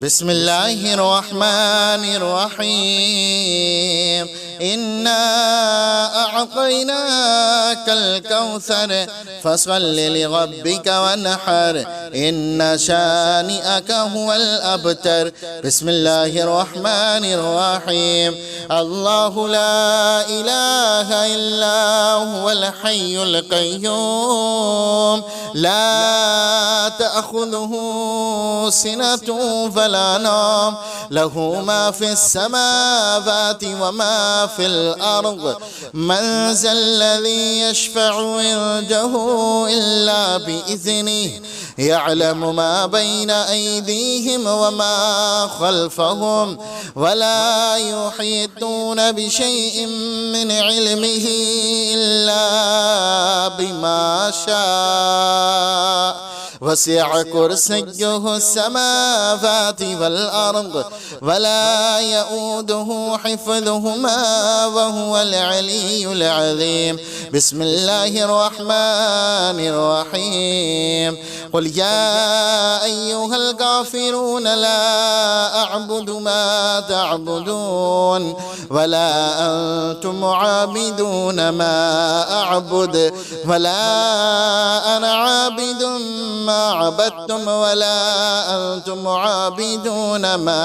بسم الله الرحمن الرحيم إنا أعطيناك الكوثر فصل لربك وانحر إن شانئك هو الأبتر. بسم الله الرحمن الرحيم. الله لا إله إلا هو الحي القيوم لا تأخذه سنة ولا نوم له ما في السماوات وما في الأرض من ذا الذي يشفع عنده إلا بإذنه يعلم ما بين أيديهم وما خلفهم ولا يحيطون بشيء من علمه إلا بما شاء وسع كرسيه السماوات والأرض ولا يؤوده حفظهما وهو العلي العظيم. بسم الله الرحمن الرحيم. قل يا أيها الكافرون لا أعبد ما تعبدون ولا أنتم عابدون ما أعبد ولا أنا عابد ما عبدتم ولا أنتم عابدون ما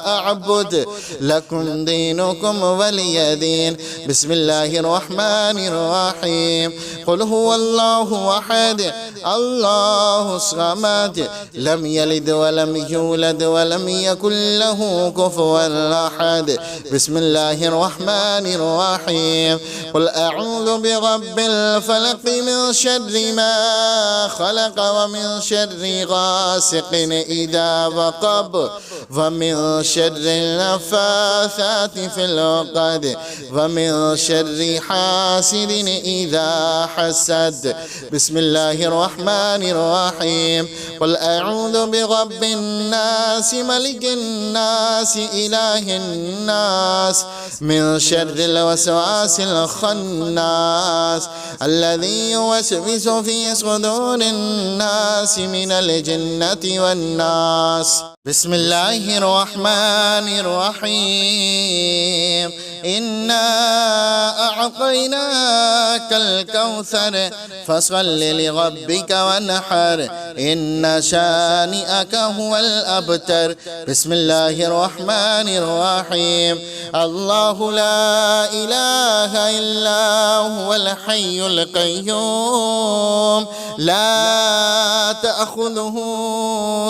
أعبد لكم دينكم ولي دين. بسم الله الرحمن الرحيم. قل هو الله أحد الله الصمد لم يلد ولم يولد ولم يكن له كفوا أحد. بسم الله الرحمن الرحيم. قل أعوذ برب الفلق من شر ما خلق ومن شر غاسق إذا وقب ومن شر النفاثات في العقد ومن شر حاسد إذا حسد. بسم الله الرحمن الرحيم. قل أعوذ برب الناس ملك الناس إله الناس من شر الوسواس الخناس الذي يوسوس في صدور الناس من الجنة والناس. بسم الله الرحمن الرحيم. إنا أعطيناك الكوثر فصل لربك وانحر إن شانئك هو الأبتر. بسم الله الرحمن الرحيم. الله لا إله إلا هو الحي القيوم لا تأخذه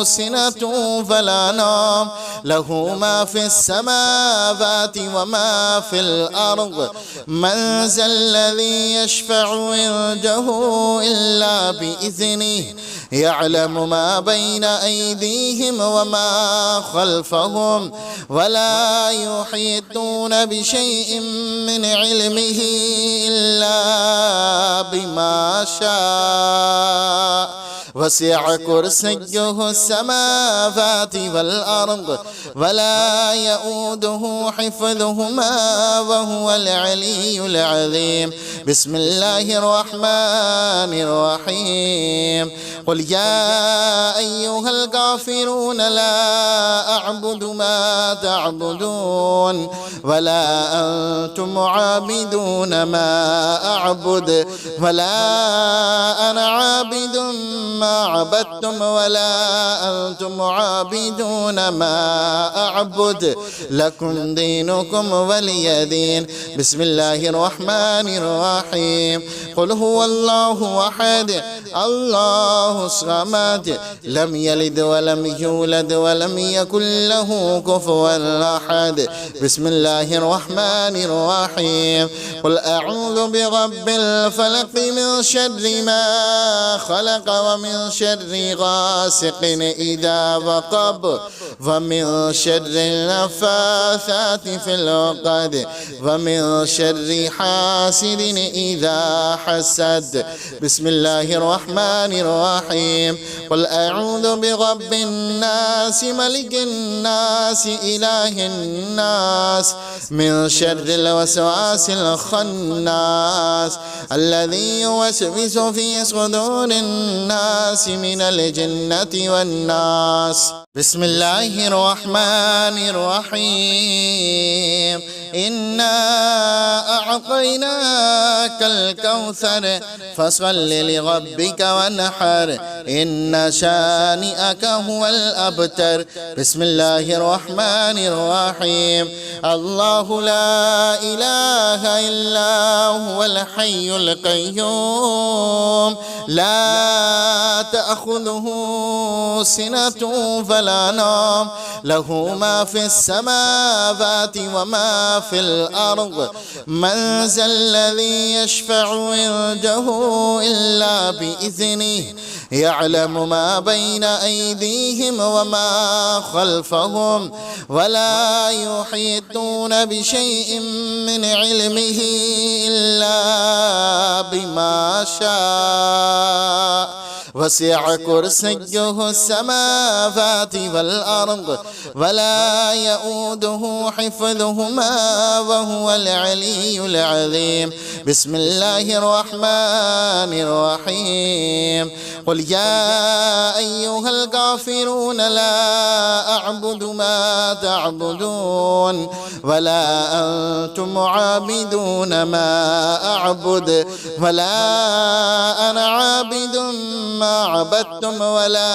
سنة ولا نوم له ما في السماوات وما في الأرض من ذا الذي يشفع عنده إلا بإذنه يعلم ما بين أيديهم وما خلفهم ولا يحيطون بشيء من علمه إلا بما شاء وسع كرسيه السماوات والأرض ولا يؤوده حفظهما وهو العلي العظيم. بسم الله الرحمن الرحيم. قل يا أيها الكافرون لا أعبد ما تعبدون ولا أنتم عابدون ما أعبد ولا أنا عابد ما عبدتم ولا أنتم عابدون ما أعبد لكم دينكم ولي دين. بسم الله الرحمن الرحيم. قل هو الله أحد الله الصمد لم يلد ولم يولد ولم يكن له كفوا أحد. بسم الله الرحمن الرحيم. قل أعوذ برب الفلق من شر ما خلق ومن شر غاسق إذا وقب ومن شر النفاثات في العقد ومن شر حاسد إذا حسد. بسم الله الرحمن الرحيم. قل أعوذ برب الناس ملك الناس إله الناس من شر الوسواس الخناس الذي يوسوس في صدور الناس من الجنة والناس. بسم الله الرحمن الرحيم. إنا أعطيناك الكوثر فصل لربك وانحر إن شانئك هو الأبتر. بسم الله الرحمن الرحيم. الله لا إله إلا هو الحي القيوم لا تأخذه سنة ولا نوم له ما في السماوات وما في الأرض من ذا الذي يشفع عنده إلا بإذنه يعلم ما بين أيديهم وما خلفهم ولا يحيطون بشيء من علمه إلا بما شاء وسع كرسيه السماوات والأرض ولا يؤوده حفظهما وهو العلي العظيم. بسم الله الرحمن الرحيم. قل يا أيها الكافرون لا أعبد ما تعبدون ولا أنتم عابدون ما أعبد ولا أنا عابد ما عبدتم ولا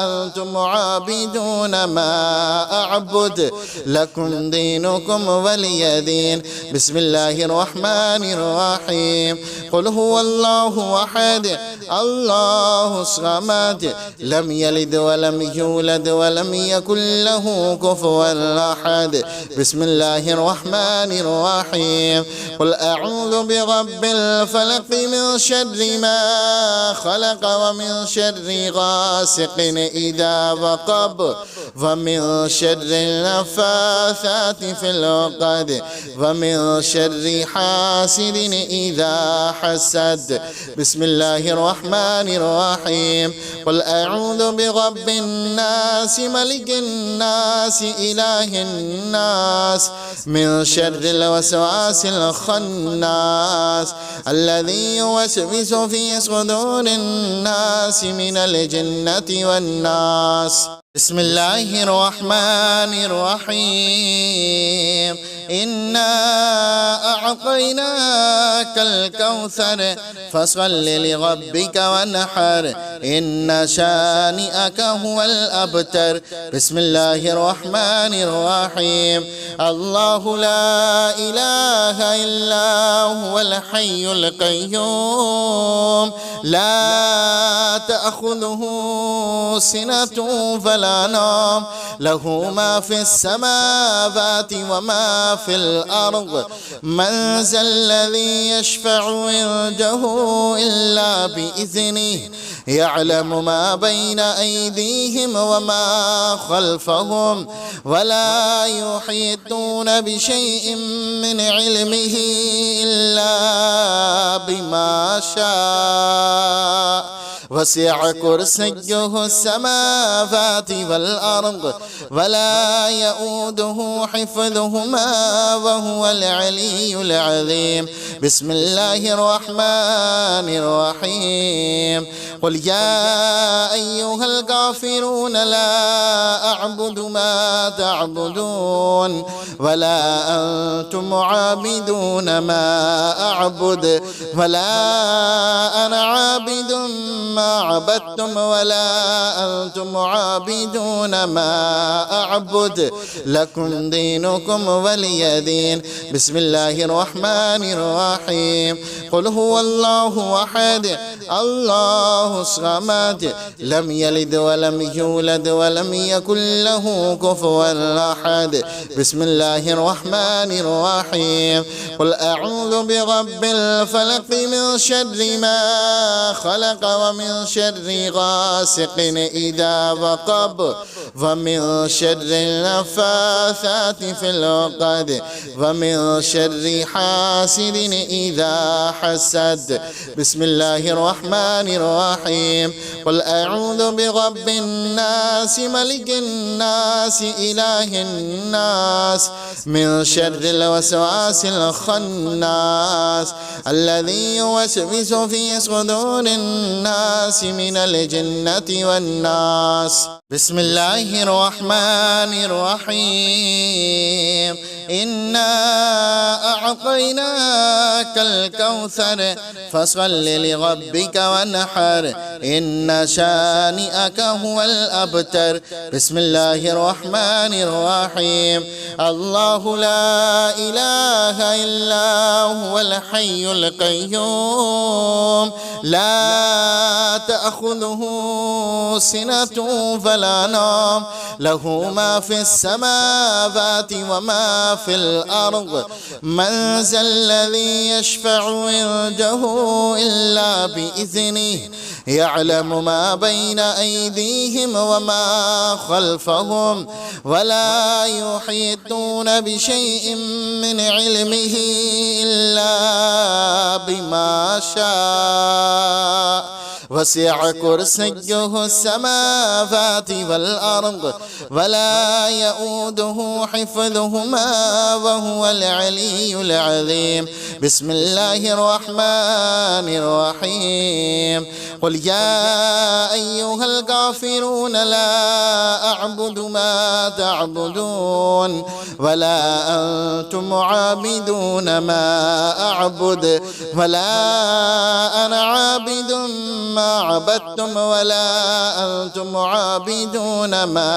أنتم عابدون ما أعبد لكم دينكم ولي دين. بسم الله الرحمن الرحيم. قل هو الله أحد الله الصمد لم يلد ولم يولد ولم يكن له كفوا أحد. بسم الله الرحمن الرحيم. قل أعوذ برب الفلق من شر ما خلق ومن شر غاسق إذا وقب ومن شر النفاثات في العقد ومن شر حاسد إذا حسد. بسم الله الرحمن الرحيم. قل أعوذ برب الناس ملك الناس إله الناس من شر الوسواس الخناس الذي يوسوس في صدور الناس من الجنة والناس. بسم الله الرحمن الرحيم. إنا أعطيناك الكوثر فصل لربك وانحر إن شانئك هو الأبتر. بسم الله الرحمن الرحيم. الله لا إله إلا هو الحي القيوم لا تأخذه سنة ولا نوم له ما في السماوات وما في الأرض من ذا الذي يشفع عنده إلا بإذنه يعلم ما بين أيديهم وما خلفهم ولا يحيطون بشيء من علمه إلا بما شاء وسع كرسيه السماوات والأرض ولا يؤوده حفظهما وهو العلي العظيم. بسم الله الرحمن الرحيم. قل يا أيها الكافرون لا أعبد ما تعبدون ولا أنتم عابدون ما أعبد ولا أنا عابد ما عبدتم ولا أنتم عابدون ما أعبد لكم دينكم ولي دين. بسم الله الرحمن الرحيم. قل هو الله أحد الله الصمد لم يلد ولم يولد ولم يكن له كفوا أحد. بسم الله الرحمن الرحيم. قل أعوذ برب الفلق من شر ما خلق ومن شر غاسق إذا وقب ومن شر النفاثات في العقد ومن شر حاسد إذا حسد. بسم الله الرحمن الرحيم. قل أعوذ برب الناس ملك الناس إله الناس من شر الوسواس الخناس الذي يوسوس في صدور الناس من الجنة والناس. بسم الله الرحمن الرحيم. إنا أعطيناك الكوثر فصل لربك وانحر إن شانئك هو الأبتر. بسم الله الرحمن الرحيم. الله لا إله إلا هو الحي القيوم لا تأخذه سنة ولا نوم له ما في السماوات وما في الأرض من ذا الذي يشفع عنده إلا بإذنه يعلم ما بين أيديهم وما خلفهم ولا يحيطون بشيء من علمه إلا بما شاء وسع كرسيه السماوات والأرض ولا يؤوده حفظهما وهو العلي العظيم. بسم الله الرحمن الرحيم. قل يا أيها الكافرون لا أعبد ما تعبدون ولا أنتم عابدون ما أعبد ولا أنا عابد ما عبدتم ولا أنتم عابدون ما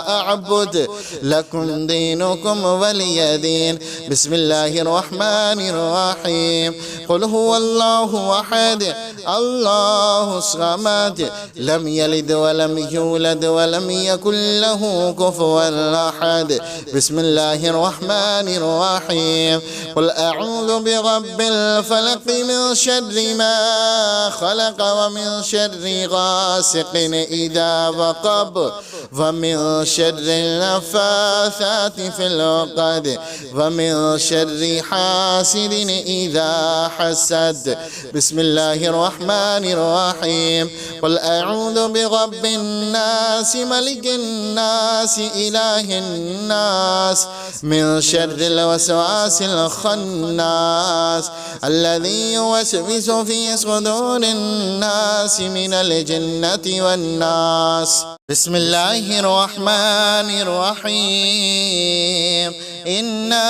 أعبد لكم دينكم ولي دين. بسم الله الرحمن الرحيم. قل هو الله أحد الله الصمد لم يلد ولم يولد ولم يكن له كفوا أحد. بسم الله الرحمن الرحيم. قل أعوذ برب الفلق من شر ما خلق ومن شر غاسق إذا وقب ومن شر النفاثات في العقد ومن شر حاسد إذا حسد. بسم الله الرحمن الرحيم. قل أعوذ برب الناس ملك الناس إله الناس من شر الوسواس الخناس الذي يوسوس في صدور الناس من الجنة والناس. بسم الله الرحمن الرحيم. إنا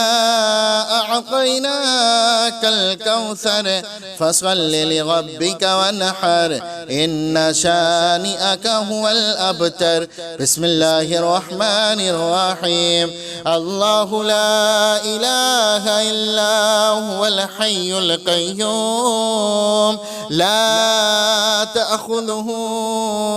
أعطيناك الكوثر فصل لربك وانحر إن شانئك هو الأبتر. بسم الله الرحمن الرحيم. الله لا إله إلا هو الحي القيوم لا تأخذه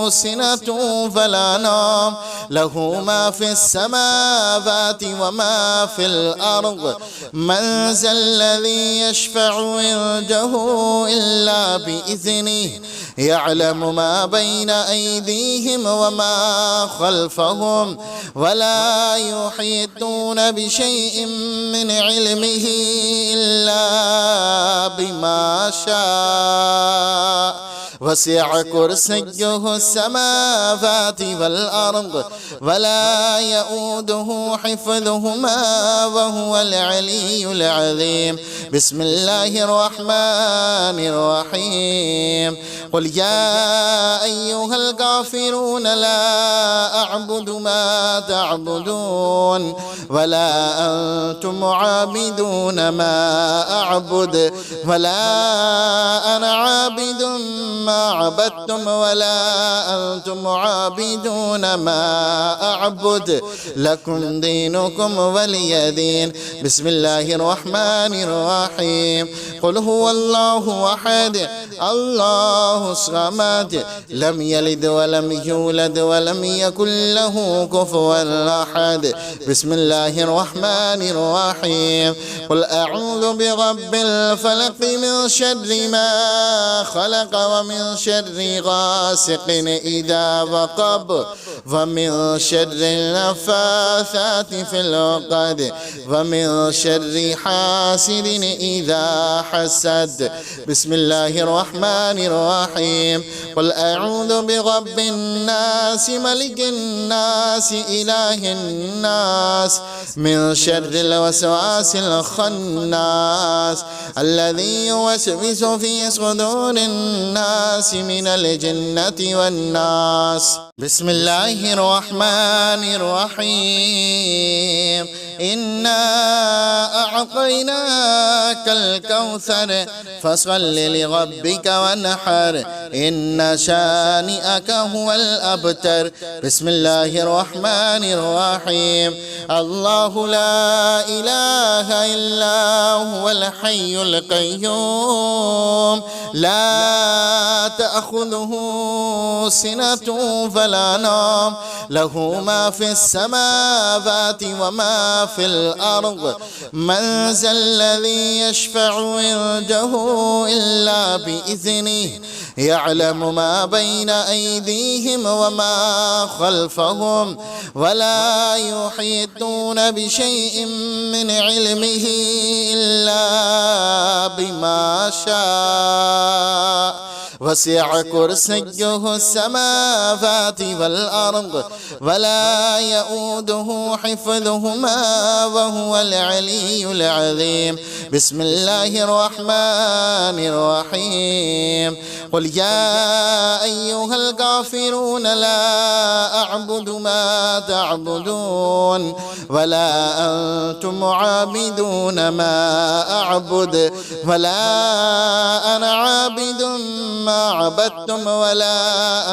سنة ولا نوم له ما في السماوات وما في الأرض من ذا الذي يشفع عنده إلا بإذنه يعلم ما بين أيديهم وما خلفهم ولا يحيطون بشيء من علمه إلا بما شاء وسع كرسيه السماوات والأرض ولا يؤوده حفظهما وهو العلي العظيم. بسم الله الرحمن الرحيم. قل يا أيها الكافرون لا أعبد ما تعبدون ولا أنتم عابدون ما أعبد ولا أنا عابد ما عبدتم ولا أنتم عابدون ما أعبد لكم دينكم ولي دين. بسم الله الرحمن الرحيم. قل هو الله أحد الله الصمد لم يلد ولم يولد ولم يكن له كفوا أحد. بسم الله الرحمن الرحيم. قل أعوذ برب الفلق من شر ما خلق ومن شر غاسق إذا وقب ومن شر النفاثات في العقد ومن شر حاسد إذا حسد. بسم الله الرحمن الرحيم. قل أعوذ برب الناس ملك الناس إله الناس من شر الوسواس الخناس الذي يوسوس في صدور الناس من الجنة والناس. بسم الله الرحمن الرحيم. إنا أعطيناك الكوثر فصل لربك وانحر إن شانئك هو الأبتر. بسم الله الرحمن الرحيم. الله لا إله إلا هو الحي القيوم لا تأخذه سنة ولا نوم له ما في السماوات وما في الأرض من ذا الذي يشفع عنده إلا بإذنه يعلم ما بين أيديهم وما خلفهم ولا يحيطون بشيء من علمه إلا بما شاء وسع كرسيه السماوات والأرض ولا يؤوده حفظهما وهو العلي العظيم. بسم الله الرحمن الرحيم. قل يا أيها الكافرون لا أعبد ما تعبدون ولا أنتم عابدون ما أعبد ولا أنا عابد ما عبدتم ولا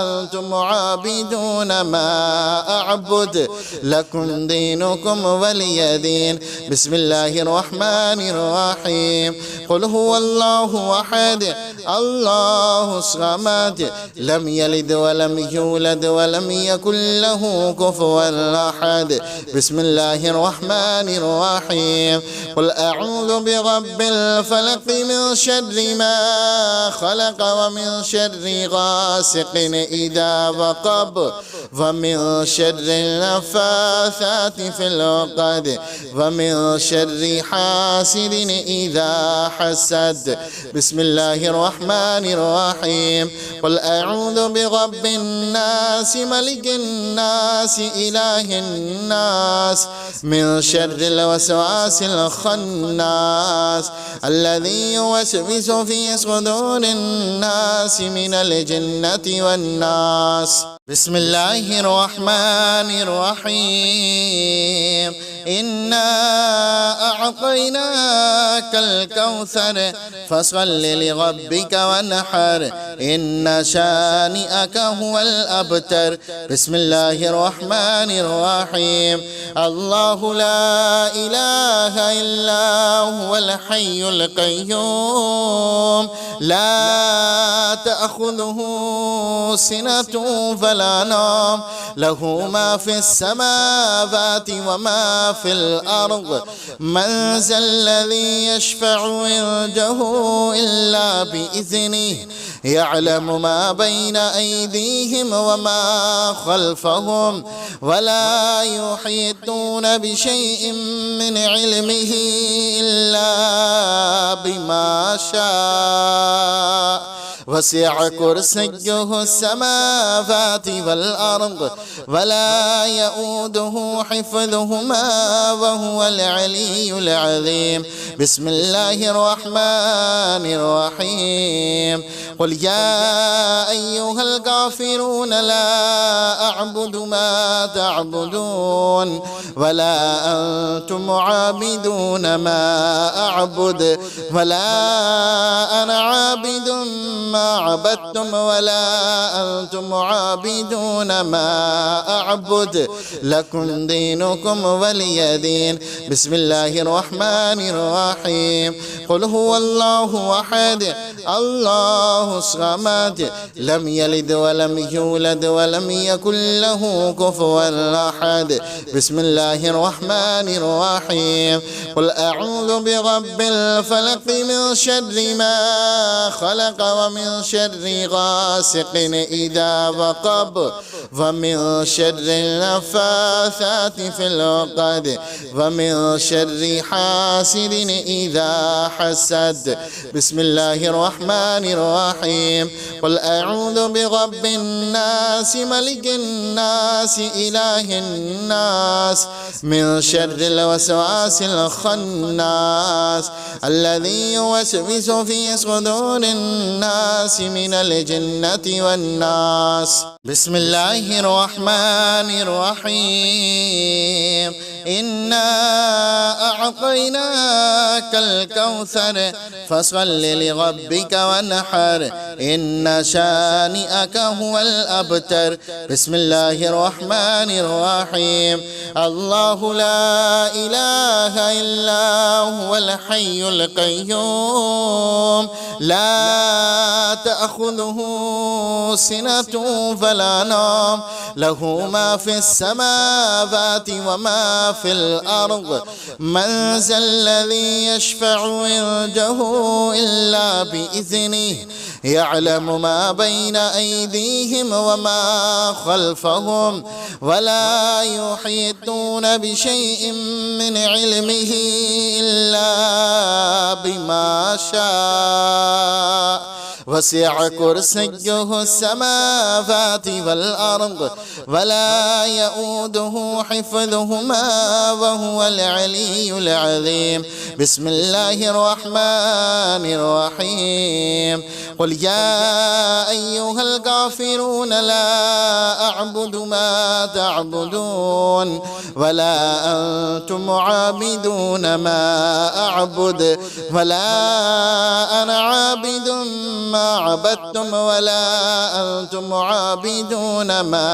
أنتم عابدون ما أعبد لكم دينكم ولي دين. بسم الله الرحمن الرحيم. قل هو الله أحد الله الصمد لم يلد ولم يولد ولم يكن له كفوا أحد. بسم الله الرحمن الرحيم. قل أعوذ برب الفلق من شر ما خلق ومن شر غاسق إذا وقب ومن شر النفاثات في العقد ومن شر حاسد إذا حسد. بسم الله الرحمن الرحيم. قل أعوذ برب الناس ملك الناس إله الناس من شر الوسواس الخناس الذي يوسوس في صدور الناس من الجنة والناس. بسم الله الرحمن الرحيم. إنا أعطيناك الكوثر فصل لربك وانحر إن شانئك هو الأبتر. بسم الله الرحمن الرحيم. الله لا إله إلا هو الحي القيوم لا تأخذه سنة ولا نوم له ما في السماوات وما في الأرض من ذا الذي يشفع عنده إلا بإذنه يعلم ما بين أيديهم وما خلفهم ولا يحيطون بشيء من علمه إلا بما شاء وسع كرسيه السماوات والأرض ولا يؤوده حفظهما وهو العلي العظيم. بسم الله الرحمن الرحيم. قل يا أيها الكافرون لا أعبد ما تعبدون ولا أنتم عابدون ما أعبد ولا أنا عابد ما عبدتم ولا أنتم عابدون ما أعبد لكم دينكم ولي دين. بسم الله الرحمن الرحيم. قل هو الله أحد الله الصمد لم يلد ولم يولد ولم يكن له كفوا أحد. بسم الله الرحمن الرحيم. قل أعوذ برب الفلق من شر ما خلق ومن ومن شر غاسق إذا وقب ومن شر النفاثات في العقد ومن شر حاسد إذا حسد. بسم الله الرحمن الرحيم. قل أعوذ برب الناس ملك الناس إله الناس من شر الوسواس الخناس الذي يوسوس في صدور الناس من الجنة والناس. بسم الله الرحمن الرحيم. إنا أعطيناك الكوثر فصل لربك وانحر إن شانئك هو الأبتر. بسم الله الرحمن الرحيم. الله لا إله إلا هو الحي القيوم لا تأخذه سنة ولا نوم له ما في السماوات وما في الأرض من ذا الذي يشفع عنده إلا بإذنه يعلم ما بين أيديهم وما خلفهم ولا يحيطون بشيء من علمه إلا بما شاء وسع كرسيه السماوات والأرض ولا يؤوده حفظهما وهو العلي العظيم. بسم الله الرحمن الرحيم. قل يا أيها الكافرون لا أعبد ما تعبدون ولا أنتم عابدون ما أعبد ولا أنا عابد ما عبدتم ولا أنتم عابدون ما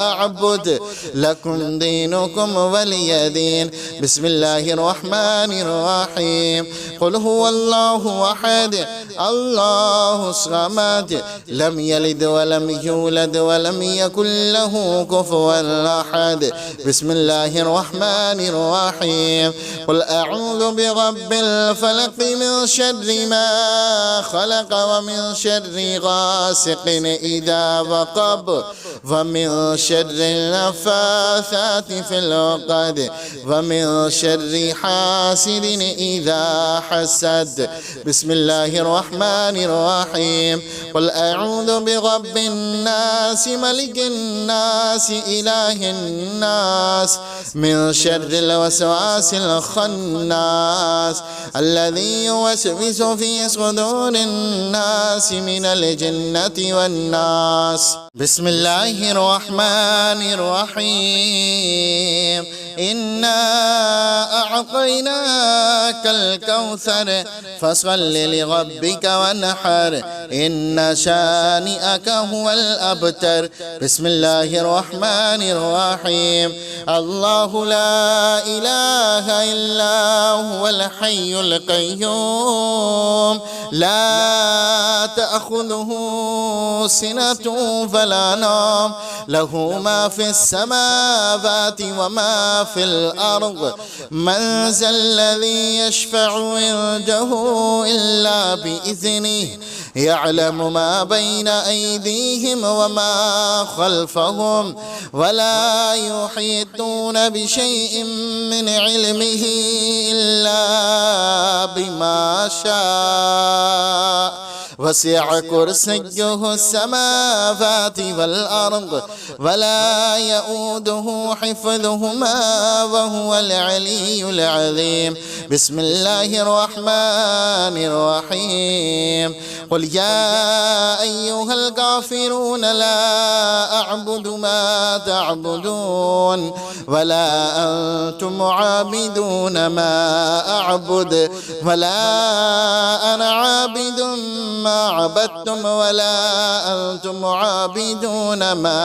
أعبد لكم دينكم ولي دين. بسم الله الرحمن الرحيم. قل هو الله أحد الله الصمد لم يلد ولم يولد ولم يكن له كفوا أحد. بسم الله الرحمن الرحيم. قل أعوذ برب الفلق من شر ما خلق ومن شر غاسق إذا وقب ومن شر النفاثات في العقد ومن شر حاسد إذا حسد. بسم الله الرحمن الرحيم. قل أعوذ برب الناس ملك الناس إله الناس من شر الوسواس الخناس الذي يوسوس في صدور الناس من الجنة والناس. بسم الله الرحمن الرحيم. إنا أعطيناك الكوثر فصل لربك وانحر إن شانئك هو الأبتر. بسم الله الرحمن الرحيم. الله لا إله إلا هو الحي القيوم لا تأخذه سنة ولا نوم له ما في السماوات وما في الأرض من ذا الذي يشفع عنده إلا بإذنه يعلم ما بين أيديهم وما خلفهم ولا يحيطون بشيء من علمه إلا بما شاء وسع كرسيه السماوات والأرض ولا يؤوده حفظهما وهو العلي العظيم. بسم الله الرحمن الرحيم. قل يا أيها الكافرون لا أعبد ما تعبدون ولا أنتم عابدون ما أعبد ولا أنا عابد ما عبدتم ولا أنتم عابدون ما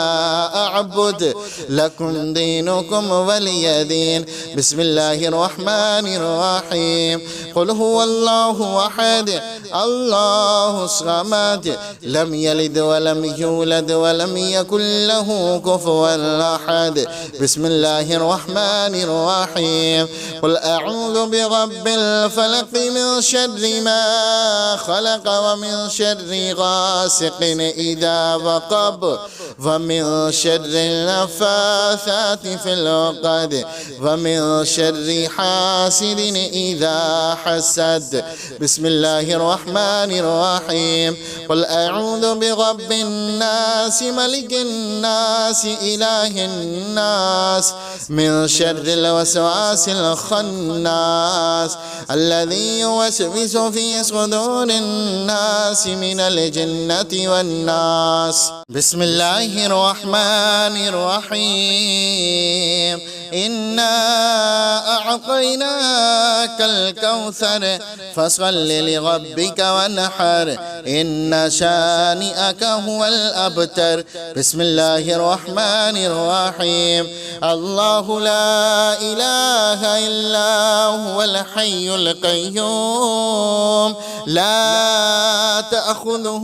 أعبد لكم دينكم ولي دين. بسم الله الرحمن الرحيم. قل هو الله أحد الله الصمد لم يلد ولم يولد ولم يكن له كفوا أحد. بسم الله الرحمن الرحيم. قل أعوذ برب الفلق من شر ما خلق ومن شر غاسق إذا وقب ومن شر النفاثات في العقد ومن شر حاسد إذا حسد. بسم الله الرحمن الرحيم. قل أعوذ برب الناس ملك الناس إله الناس من شر الوسواس الخناس الذي يوسوس في صدور الناس من الجنة والناس. بسم الله الرحمن الرحيم. إنا أعطيناك الكوثر فصل لربك وانحر إن شانئك هو الأبتر. بسم الله الرحمن الرحيم. الله لا إله إلا هو الحي القيوم لا تأخذه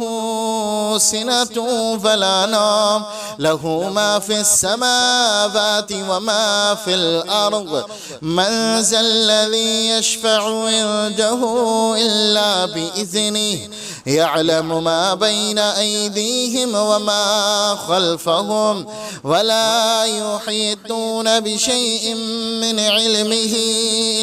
سنة ولا نوم له ما في السماوات وما في الأرض من ذا الذي يشفع عنده إلا بإذنه يعلم ما بين أيديهم وما خلفهم ولا يحيطون بشيء من علمه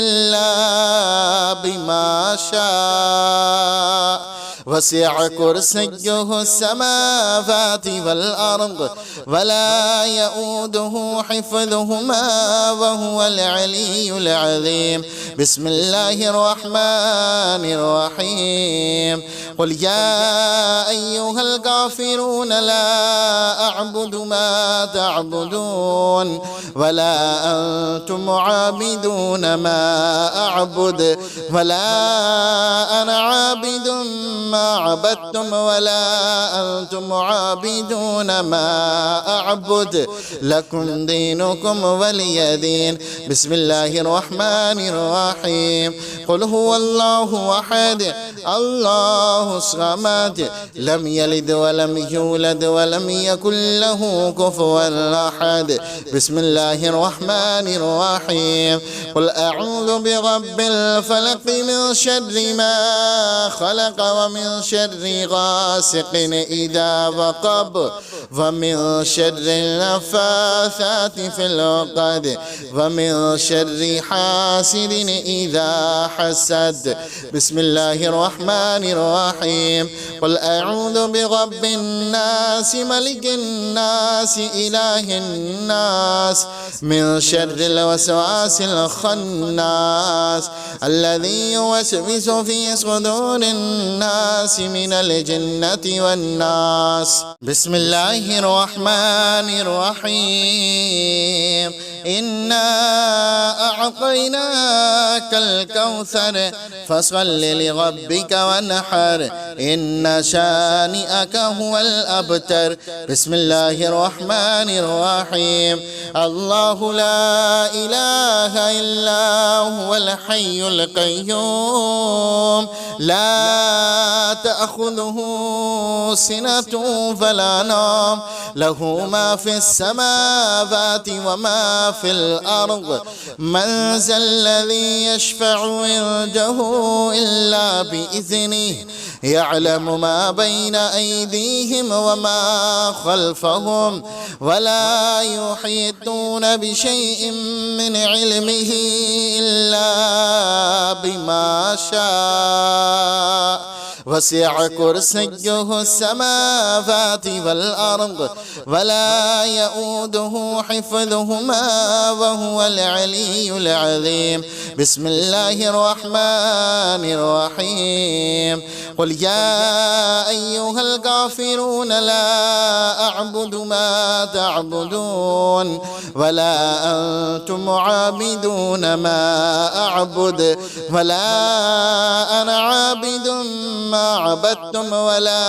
إلا بما شاء وسع كرسيه السماوات والأرض ولا يؤوده حفظهما وهو العلي العظيم. بسم الله الرحمن الرحيم. قل يا أيها الكافرون لا أعبد ما تعبدون ولا أنتم عابدون ما أعبد ولا أنا عابد ما عبدتم ولا أنتم عابدون ما أعبد لكم دينكم ولي دين. بسم الله الرحمن الرحيم. قل هو الله أحد الله الصمد لم يلد ولم يولد ولم يكن له كفوا أحد. بسم الله الرحمن الرحيم. قل أعوذ برب الفلق من شر ما خلق ومن شر غاسق إذا وقب ومن شر النفاثات في العقد ومن شر حاسد إذا حسد. بسم الله الرحمن الرحيم. قل أعوذ برب الناس ملك الناس إله الناس من شر الوسواس الخناس الذي يوسوس في صدور الناس من الجنة والناس. بسم الله الرحمن الرحيم. إنا أعطيناك الكوثر فصل لربك وانحر إن شانئك هو الأبتر. بسم الله الرحمن الرحيم. الله لا إله إلا هو الحي القيوم لا تأخذه سنة ولا نوم له ما في السماوات وما في الأرض من ذا الذي يشفع عنده إلا بإذنه يعلم ما بين أيديهم وما خلفهم ولا يحيطون بشيء من علمه إلا بما شاء وسع كرسيه السماوات والأرض ولا يؤوده حفظهما وهو العلي العظيم. بسم الله الرحمن الرحيم. قل يا أيها الكافرون لا أعبد ما تعبدون ولا أنتم عابدون ما أعبد ولا أنا عابد ما عبدتم ولا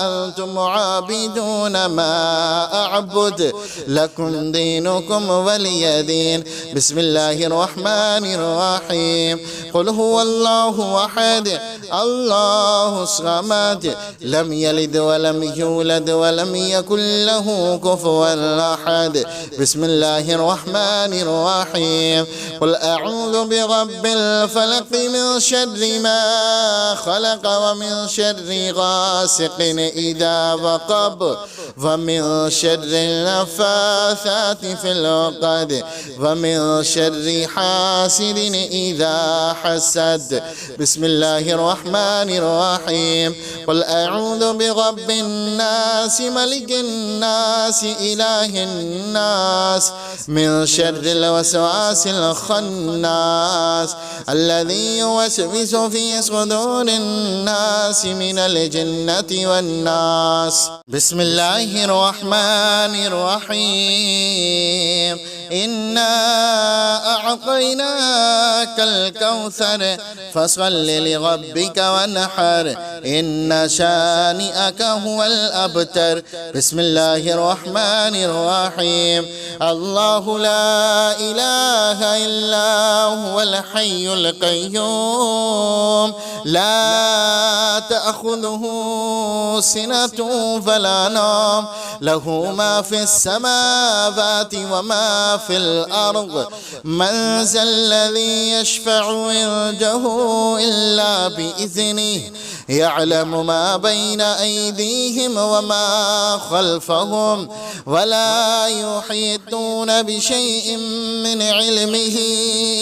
أنتم عابدون ما أعبد لكم دينكم ولي دين. بسم الله الرحمن الرحيم. قل هو الله أحد الله الصمد لم يلد ولم يولد ولم يكن له كفوا أحد. بسم الله الرحمن الرحيم. قل أعوذ برب الفلق من شر ما خلق ومن ومن شر غاسق إذا وقب ومن شر النفاثات في العقد ومن شر حاسد إذا حسد. بسم الله الرحمن الرحيم. قل أعوذ برب الناس ملك الناس إله الناس من شر الوسواس الخناس الذي يوسوس في صدور الناس من الجنة والناس. بسم الله الرحمن الرحيم. إنا أعطيناك الكوثر فصل لربك وانحر إن شانئك هو الأبتر. بسم الله الرحمن الرحيم. الله لا إله إلا هو الحي القيوم لا تأخذه سنة ولا نوم له ما في السماوات وما في الأرض من ذا الذي يشفع عنده إلا بإذنه يعلم ما بين أيديهم وما خلفهم ولا يحيطون بشيء من علمه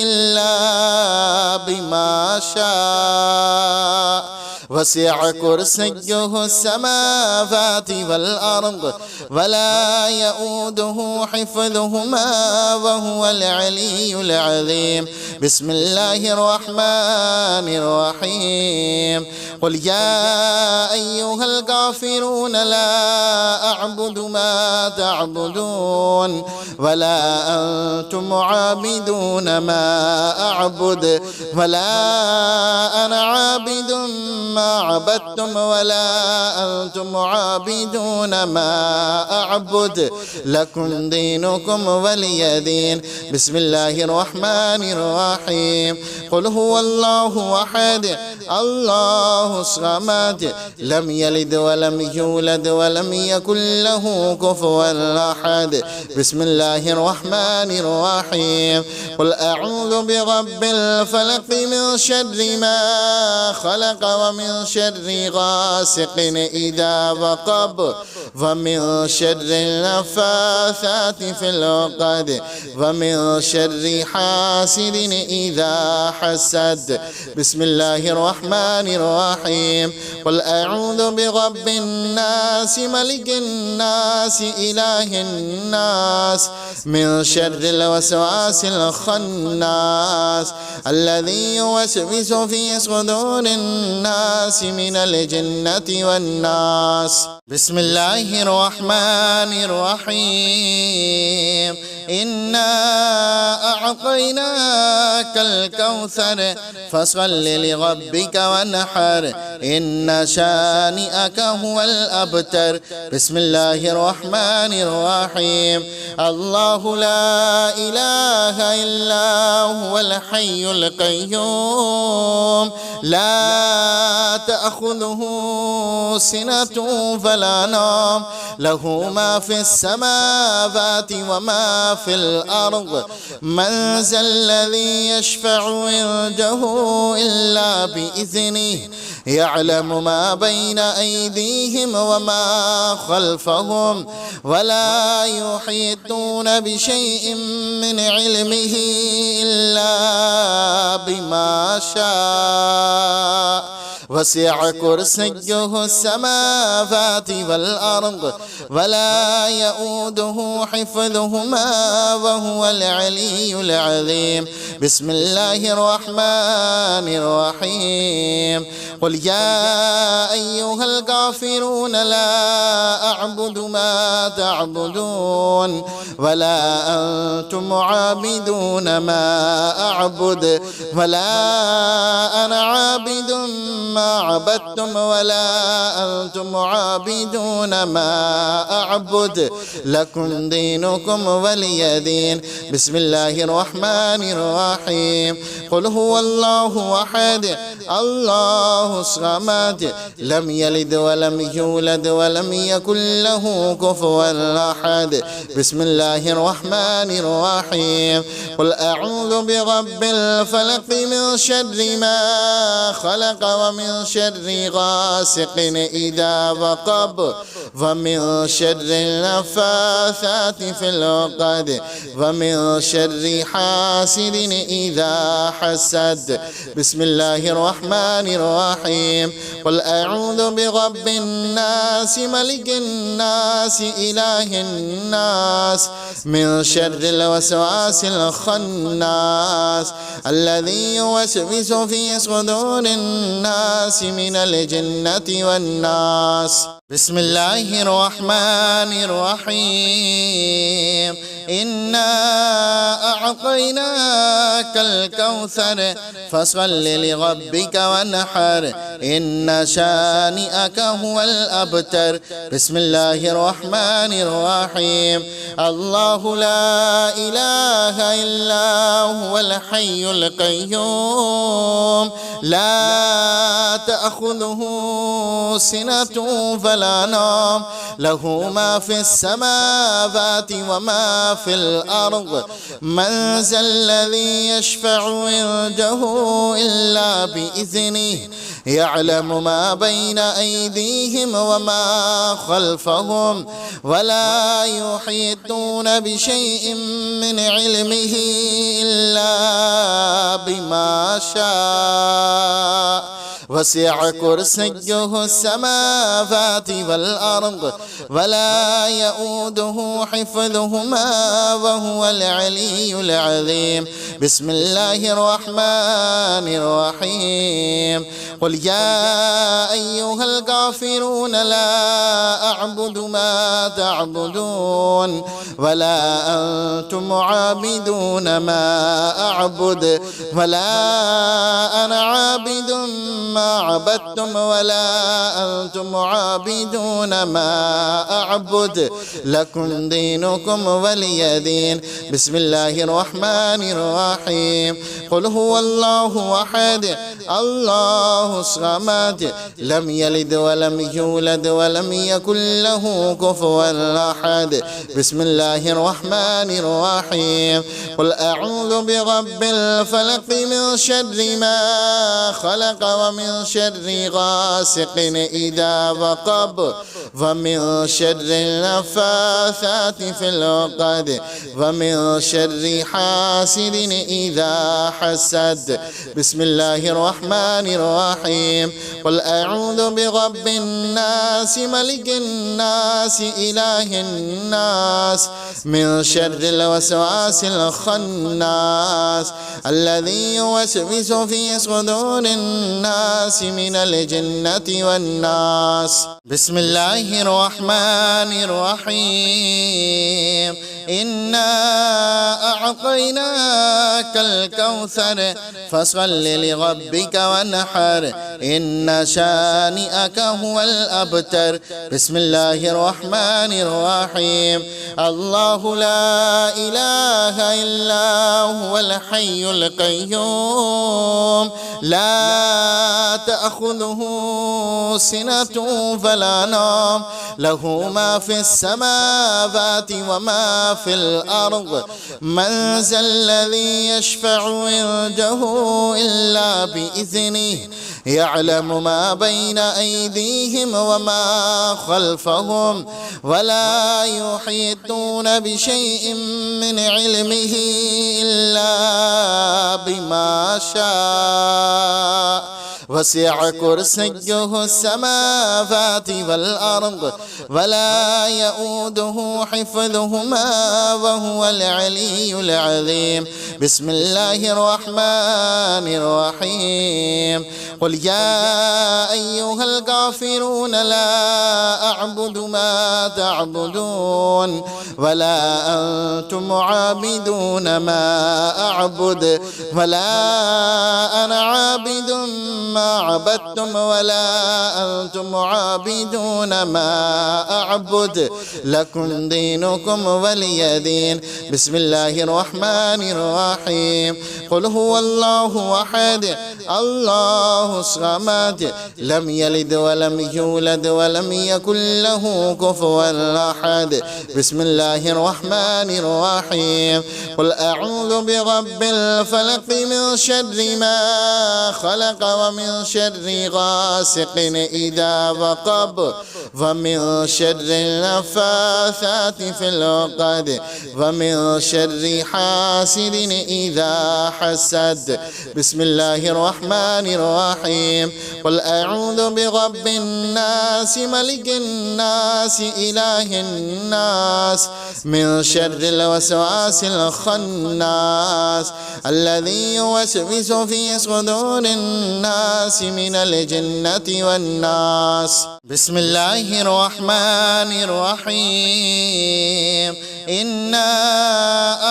إلا بما شاء وسع كرسيه السماوات والأرض ولا يؤوده حفظهما وهو العلي العظيم. بسم الله الرحمن الرحيم. قل يا أيها الكافرون لا أعبد ما تعبدون ولا أنتم عابدون ما أعبد ولا أنا عابد ما عبدتم ولا أنتم عابدون ما أعبد لكم دينكم ولي دين. بسم الله الرحمن الرحيم. قل هو الله أحد الله الصمد لم يلد ولم يولد ولم يكن له كفوا أحد. بسم الله الرحمن الرحيم. قل أعوذ برب الفلق من شر ما خلق ومن شر غاسق إذا وقب ومن شر النفاثات في العقد ومن شر حاسد إذا حسد. بسم الله الرحمن الرحيم. قل أعوذ برب الناس ملك الناس إله الناس من شر الوسواس الخناس الذي يوسوس في صدور الناس من الجنة والناس. بسم الله الرحمن الرحيم. إنا أعطيناك الكوثر فصل لربك وانحر إن شانئك هو الأبتر. بسم الله الرحمن الرحيم. الله لا إله إلا هو الحي القيوم لا تأخذه سنة ولا نوم له ما في السماوات وما في الأرض من ذا الذي يشفع عنده إلا بإذنه يعلم ما بين أيديهم وما خلفهم ولا يحيطون بشيء من علمه إلا بما شاء وسع كرسيه السماوات والأرض ولا يؤوده حفظهما وهو العلي العظيم. بسم الله الرحمن الرحيم. قل يا أيها الكافرون لا أعبد ما تعبدون ولا أنتم عابدون ما أعبد ولا أنا عابد ما عبدتم ولا أنتم عابدون ما أعبد لكم دينكم ولي دين. بسم الله الرحمن الرحيم. قل هو الله أحد الله الصمد لم يلد ولم يولد ولم يكن له كفوا أحد. بسم الله الرحمن الرحيم. قل أعوذ برب الفلق من شر ما خلق ومن شر غاسق إذا وقب ومن شر النفاثات في العقد ومن شر حاسد إذا حسد. بسم الله الرحمن الرحيم. قل أعوذ برب الناس ملك الناس إله الناس من شر الوسواس الخناس الذي يوسوس في صدور الناس من الجنة والناس. بسم الله الرحمن الرحيم. إنا أعطيناك الكوثر فصل لربك وانحر إن شانئك هو الأبتر. بسم الله الرحمن الرحيم. الله لا إله إلا هو الحي القيوم لا تأخذه سنة ولا نوم له ما في السماوات وما في الأرض من ذا الذي يشفع عنده إلا بإذنه يعلم ما بين أيديهم وما خلفهم ولا يحيطون بشيء من علمه إلا بما شاء وسع كرسيه السماوات والأرض ولا يؤوده حفظهما وهو العلي العظيم. بسم الله الرحمن الرحيم. قل يا أيها الكافرون لا أعبد ما تعبدون ولا أنتم عابدون ما أعبد ولا أنا عابد ما عبدتم ولا أنتم عابدون ما أعبد لكم دينكم ولي دين. بسم الله الرحمن الرحيم. قل هو الله أحد الله الصمد لم يلد ولم يولد ولم يكن له كفوا أحد. بسم الله الرحمن الرحيم. قل أعوذ برب الفلق من شر ما خلق ومن شر غاسق إذا وقب ومن شر النفاثات في العقد ومن شر حاسد إذا حسد. بسم الله الرحمن الرحيم. قل أعوذ برب الناس ملك الناس إله الناس من شر الوسواس الخناس الذي يوسوس في صدور الناس من الجنة والناس. بسم الله الرحمن الرحيم. إنا أعطيناك الكوثر فصل لربك وانحر إن شانئك هو الأبتر. بسم الله الرحمن الرحيم. الله لا إله إلا هو الحي القيوم لا تأخذه سنة ولا نوم له ما في السماوات وما في الأرض من ذا الذي يشفع عنده إلا بإذنه يعلم ما بين أيديهم وما خلفهم ولا يحيطون بشيء من علمه إلا بما شاء وسع كرسيه السماوات والأرض ولا يؤوده حفظهما وهو العلي العظيم. بسم الله الرحمن الرحيم. قل يا أيها الكافرون لا أعبد ما تعبدون ولا أنتم عابدون ما أعبد ولا أنا عابد ما عبدتم ولا أنتم عابدون ما أعبد لكم دينكم ولي دين. بسم الله الرحمن الرحيم. قل هو الله أحد الله الصمد لم يلد ولم يولد ولم يكن له كفوا أحد. بسم الله الرحمن الرحيم. قل أعوذ برب الفلق من شر ما خلق ومن شر غاسق إذا وقب ومن شر النفاثات في العقد ومن شر حاسد إذا حسد. بسم الله الرحمن الرحيم. قل أعوذ برب الناس ملك الناس إله الناس من شر الوسواس الخناس الذي يوسوس في صدور الناس من الجنة والناس. بسم الله الرحمن الرحيم. إنا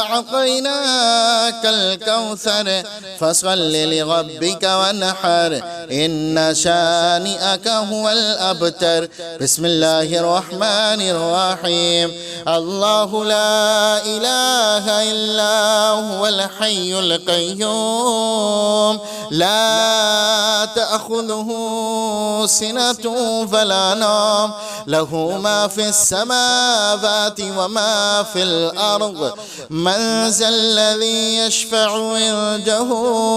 أعطيناك الكوثر فصل لربك وانحر إن شانئك هو الأبتر. بسم الله الرحمن الرحيم. الله لا إله إلا هو الحي القيوم لا تأخذه سنة فلا نوم له ما في السماوات وما في الأرض من ذا الذي يشفع عنده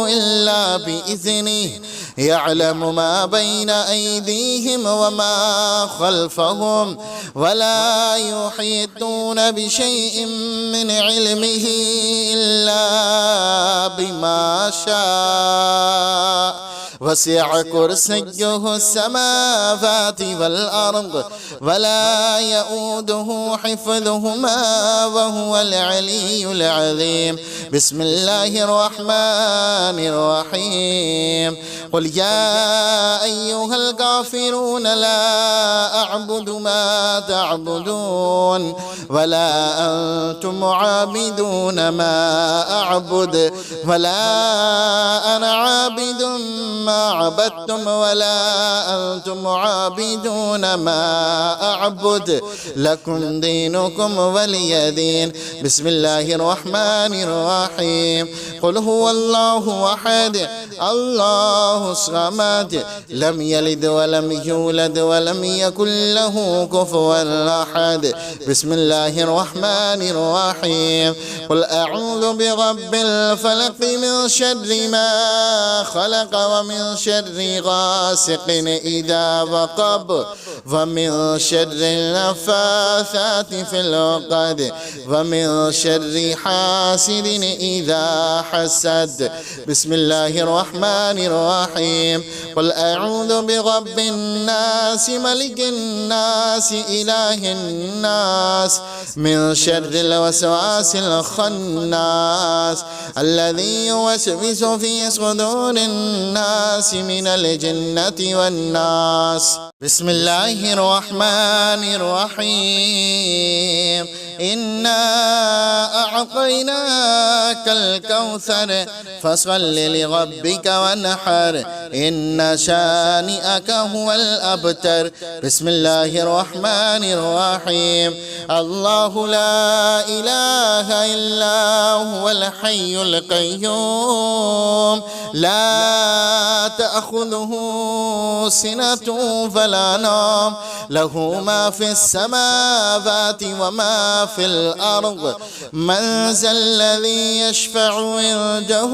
إلا بإذنه يعلم ما بين أيديهم وما خلفهم ولا يحيطون بشيء من علمه إلا بما شاء وسع كرسيه السماوات والأرض ولا يؤوده حفظهما وهو العلي العظيم. بسم الله الرحمن الرحيم. قل يا أيها الكافرون لا أعبد ما تعبدون ولا أنتم عابدون ما أعبد ولا أنا عابد ما عبدتم ولا أنتم عابدون ما أعبد لكم دينكم ولي دين. بسم الله الرحمن الرحيم. قل هو الله أحد الله الصمد لم يلد ولم يولد ولم يكن له كفوا أحد. بسم الله الرحمن الرحيم. قل أعوذ برب الفلق من شر ما خلق ومن شر غاسق إذا وقب ومن شر النفاثات في العقد ومن شر حاسد إذا حسد. بسم الله الرحمن الرحيم. قل أعوذ برب الناس ملك الناس إله الناس من شر الوسواس الخناس الذي يوسوس في صدور الناس من الجنة والناس. بسم الله الرحمن الرحيم. إنا أعطيناك الكوثر فصل لربك وانحر إن شانئك هو الأبتر. بسم الله الرحمن الرحيم. الله لا إله إلا هو الحي القيوم لا تأخذه سنة فلا نوم له ما في السماوات وما في الأرض من ذا الذي يشفع عنده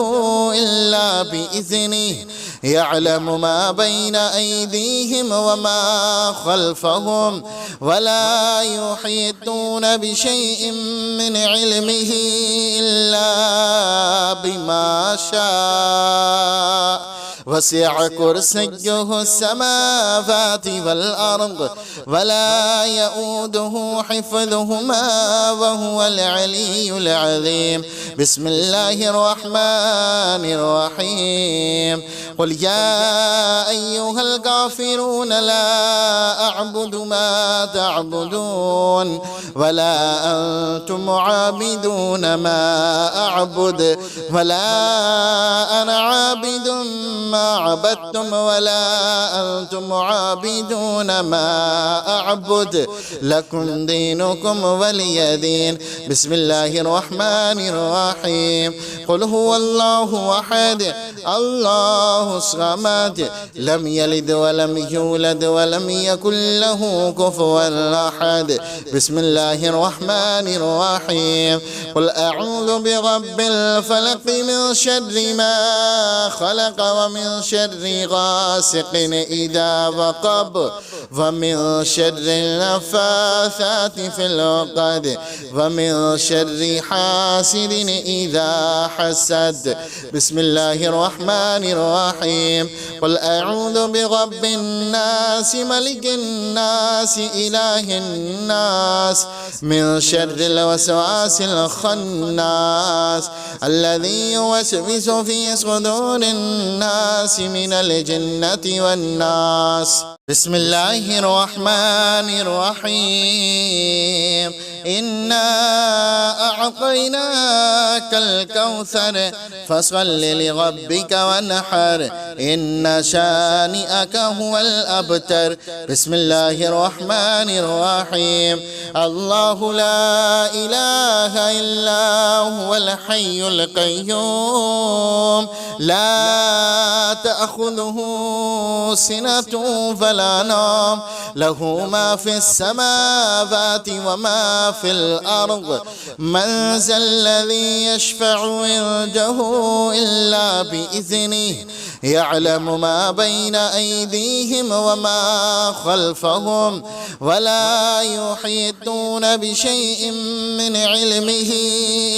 إلا بإذنه يعلم ما بين أيديهم وما خلفهم ولا يحيطون بشيء من علمه إلا بما شاء وسع كرسيه السماوات والأرض ولا يؤوده حفظهما وهو العلي العظيم. بسم الله الرحمن الرحيم. قل يا أيها الكافرون لا أعبد ما تعبدون ولا أنتم عابدون ما أعبد ولا أنا عابد ما عبدتم ولا أنتم عابدون ما أعبد لكم دينكم ولي دين. بسم الله الرحمن الرحيم. قل هو الله أحد الله الصمد لم يلد ولم يولد ولم يكن له كفوا أحد. بسم الله الرحمن الرحيم. قل أعوذ برب الفلق من شر ما خلق ومن ومن شر غاسق إذا وقب ومن شر النفاثات في العقد ومن شر حاسد إذا حسد. بسم الله الرحمن الرحيم. قل أعوذ برب الناس ملك الناس إله الناس من شر الوسواس الخناس الذي يوسوس في صدور الناس من الجنة والناس. بسم الله الرحمن الرحيم. إنا أعطيناك الكوثر فصل لربك وانحر إن شانئك هو الأبتر. بسم الله الرحمن الرحيم. الله لا إله إلا هو الحي القيوم لا تأخذه سنة فلا نوم له ما في السماوات وما في الأرض من ذا الذي يشفع عنده إلا بإذنه يعلم ما بين أيديهم وما خلفهم ولا يحيطون بشيء من علمه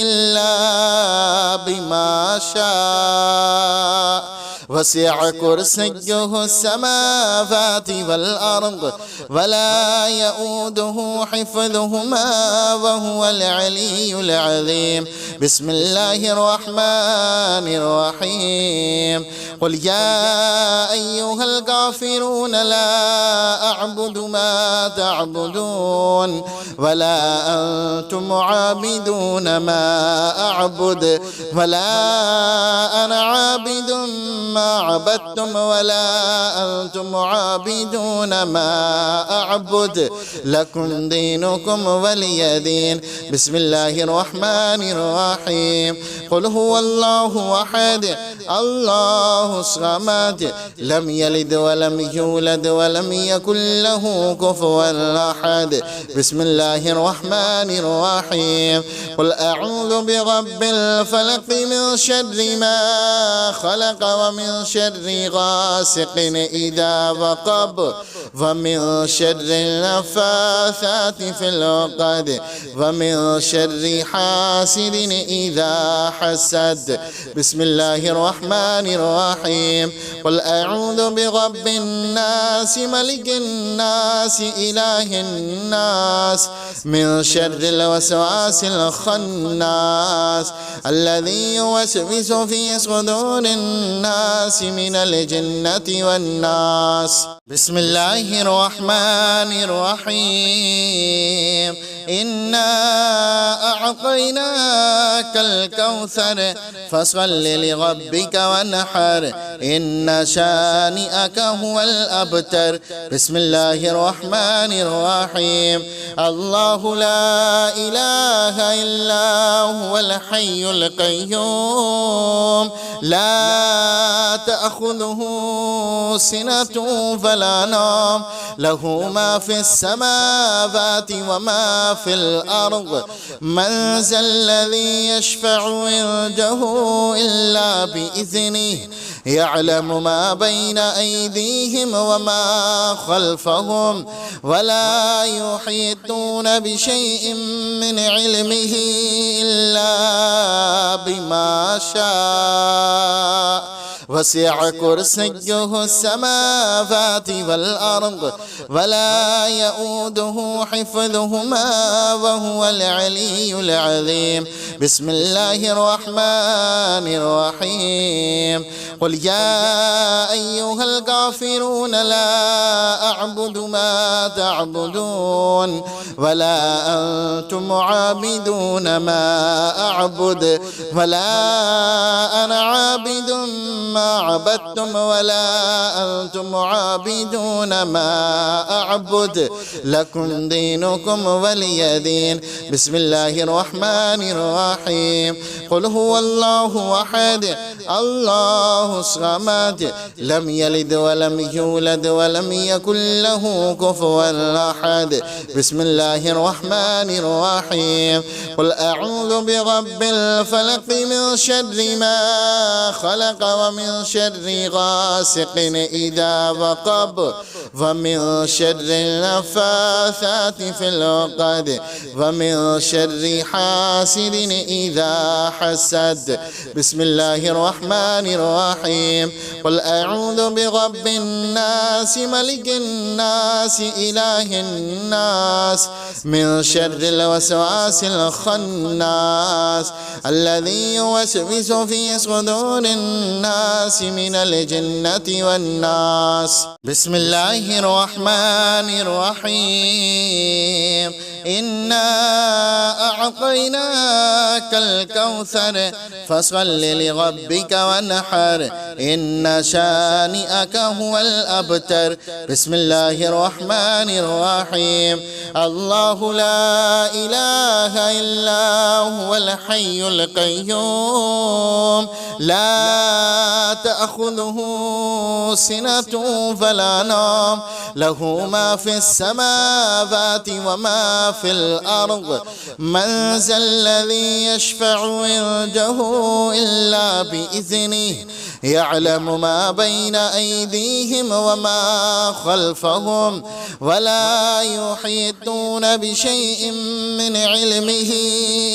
إلا بما شاء وسع كرسيه السماوات والأرض ولا يؤوده حفظهما وهو العلي العظيم. بسم الله الرحمن الرحيم. قل يا أيها الكافرون لا أعبد ما تعبدون ولا أنتم عابدون ما أعبد ولا أنا عابد ما عبدتم ولا أنتم عابدون ما أعبد لكم دينكم ولي دين. بسم الله الرحمن الرحيم. قل هو الله أحد الله الصمد لم يلد ولم يولد ولم يكن له كفوا أحد. بسم الله الرحمن الرحيم. قل أعوذ برب الفلق من شر ما خلق ومن شر غاسق إذا وقب ومن شر النفاثات في العقد ومن شر حاسد إذا حسد. بسم الله الرحمن الرحيم. قل أعوذ برب الناس ملك الناس إله الناس من شر الوسواس الخناس الذي يوسوس في صدور الناس من الجنة والناس. بسم الله الرحمن الرحيم. إنا أعطيناك الكوثر فصل لربك وانحر إن شانئك هو الأبتر. بسم الله الرحمن الرحيم. الله لا إله إلا هو الحي القيوم لا تأخذه سنة فلا نوم له ما في السماوات وما في الأرض من ذا الذي يشفع عنده إلا بإذنه يعلم ما بين أيديهم وما خلفهم ولا يحيطون بشيء من علمه إلا بما شاء وسع كرسيه السماوات والأرض ولا يؤوده حفظهما وهو العلي العظيم. بسم الله الرحمن الرحيم. قل يا أيها الكافرون لا أعبد ما تعبدون ولا أنتم عابدون ما أعبد ولا أنا عابد ما عبدتم ولا أنتم عابدون ما أعبد لكم دينكم ولي دين. بسم الله الرحمن الرحيم. الرحيم. قل هو الله أحد الله الصمد لم يلد ولم يولد ولم يكن له كفوا أحد. بسم الله الرحمن الرحيم. قل أعوذ برب الفلق من شر ما خلق ومن شر غاسق إذا وقب ومن شر النفاثات في العقد ومن شر حاسد إذا حسد. بسم الله الرحمن الرحيم. قل أعوذ برب الناس ملك الناس إله الناس من شر الوسواس الخناس الذي يوسوس في صدور الناس من الجنة والناس. بسم الله الرحمن الرحيم. إنا أعطيناك الكوثر فصل لربك وانحر إن شانئك هو الأبتر. بسم الله الرحمن الرحيم. الله لا إله إلا هو الحي القيوم لا تأخذه سنة ولا نوم له ما في السماوات وما في الأرض من ذا الذي يشفع عنده إلا بإذنه يعلم ما بين أيديهم وما خلفهم ولا يحيطون بشيء من علمه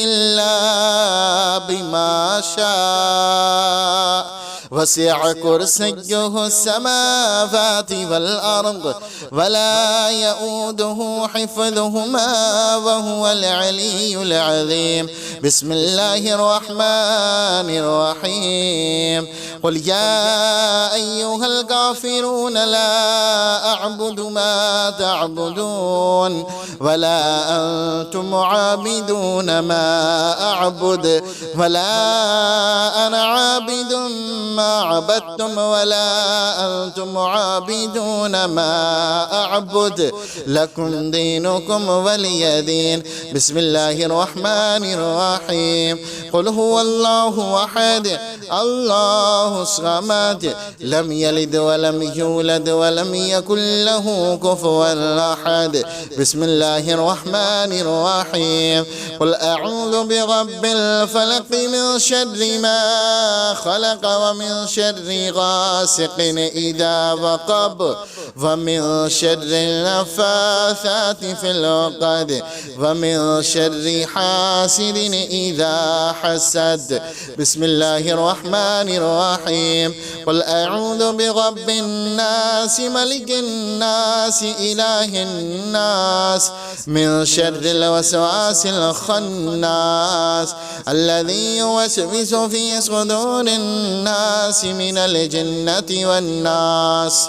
إلا بما شاء وسع كرسيه السماوات والأرض ولا يؤوده حفظهما وهو العلي العظيم. بسم الله الرحمن الرحيم. قل يا أيها الكافرون لا أعبد ما تعبدون ولا أنتم عابدون ما أعبد ولا أنا عابد ما عبدتم ولا أنتم عابدون ما أعبد لكم دينكم ولي دين. بسم الله الرحمن الرحيم. قل هو الله أحد الله الصمد لم يلد ولم يولد ولم يكن له كفوا أحد. بسم الله الرحمن الرحيم. قل أعوذ برب الفلق من شر ما خلق ومن شر غاسق إذا وقب ومن شر النفاثات في العقد ومن شر حاسد إذا حسد. بسم الله الرحمن الرحيم. قل أعوذ برب الناس ملك الناس إله الناس من شر الوسواس الخناس الذي يوسوس في صدور الناس من الجنة والناس.